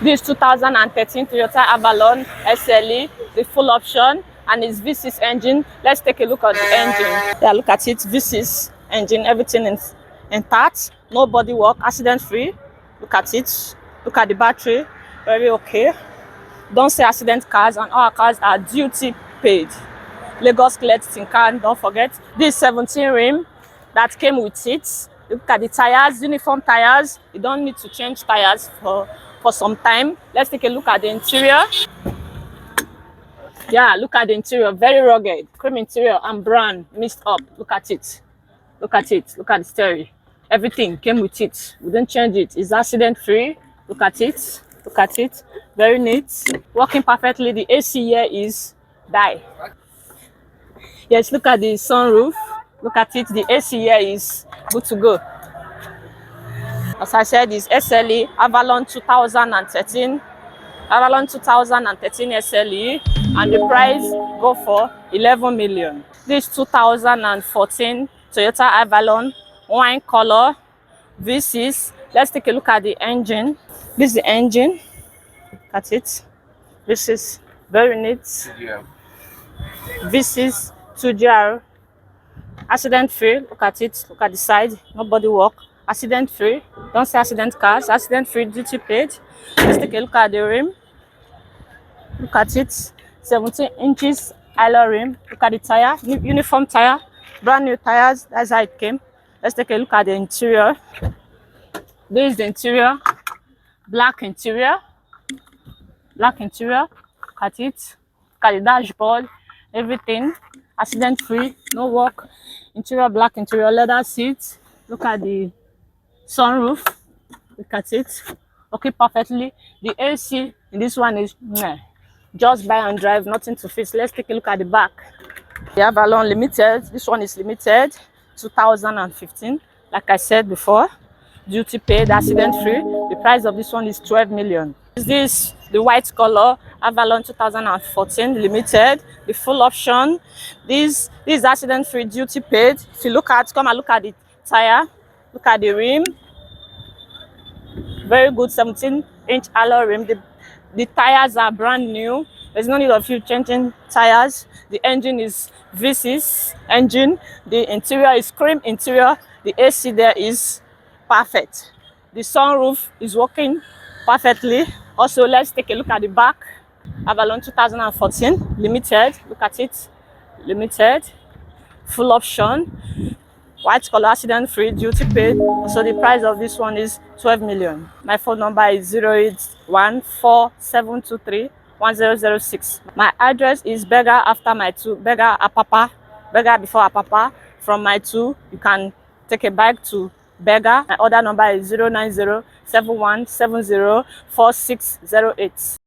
This 2013 Toyota Avalon SLE, the full option, and its V6 engine. Let's take a look at the engine. Yeah, look at it. V6 engine, everything is intact, no body work, accident free. Look at it. Look at the battery, very okay. Don't say accident cars, and all our cars are duty paid. Lagos cleared tin can, don't forget. This 17 rim that came with it. Look at the tires, uniform tires. You don't need to change tires for some time. Let's take a look at the interior. Yeah, look at the interior, very rugged. Cream interior and brown mixed up. Look at it. Look at it. Look at the steering. Everything came with it. We didn't change it. It's accident free. Look at it. Look at it. Very neat. Working perfectly. The AC here is die. Yes, look at the sunroof. Look at it. The AC here is good to go. As I said, it's SLE Avalon 2013. Avalon 2013 SLE, and the price go for 11 million. This 2014 Toyota Avalon, wine color, V6. Let's take a look at the engine. This is the engine. Look at it. This is very neat. V6 2GR, accident free. Look at it. Look at the side. No body work. Accident free. Don't say accident cars. Accident free, duty paid. Let's take a look at the rim. Look at it. 17 inches alloy rim. Look at the tire. Uniform tire. Brand new tires. That's how it came. Let's take a look at the interior. This is the interior. Black interior. Black interior. Look at it. Look at the dashboard. Everything. Accident free. No work. Interior black interior. Leather seats. Look at the sunroof. Look at it. Okay, perfectly. The AC in this one is just buy and drive, nothing to fix. Let's take a look at the back. The Avalon Limited. This one is limited 2015. Like I said before, duty paid, accident free. The price of this one is 12 million. Is this the white color Avalon 2014 limited, the full option? This is accident free, duty paid. If you look at, come and look at the tire. Look at the rim. Very good 17-inch alloy rim. The tires are brand new. There's no need of you changing tires. The engine is V6 engine. The interior is cream interior. The AC there is perfect. The sunroof is working perfectly. Also, let's take a look at the back. Avalon 2014 limited. Look at it. Limited. Full option. White color, accident free, duty paid. So the price of this one is 12 million. My phone number is 08147231006. My address is Beggar after my two, Beggar Apapa, Beggar before Apapa. From my two, you can take a bike to Beggar. My other number is 09071704608.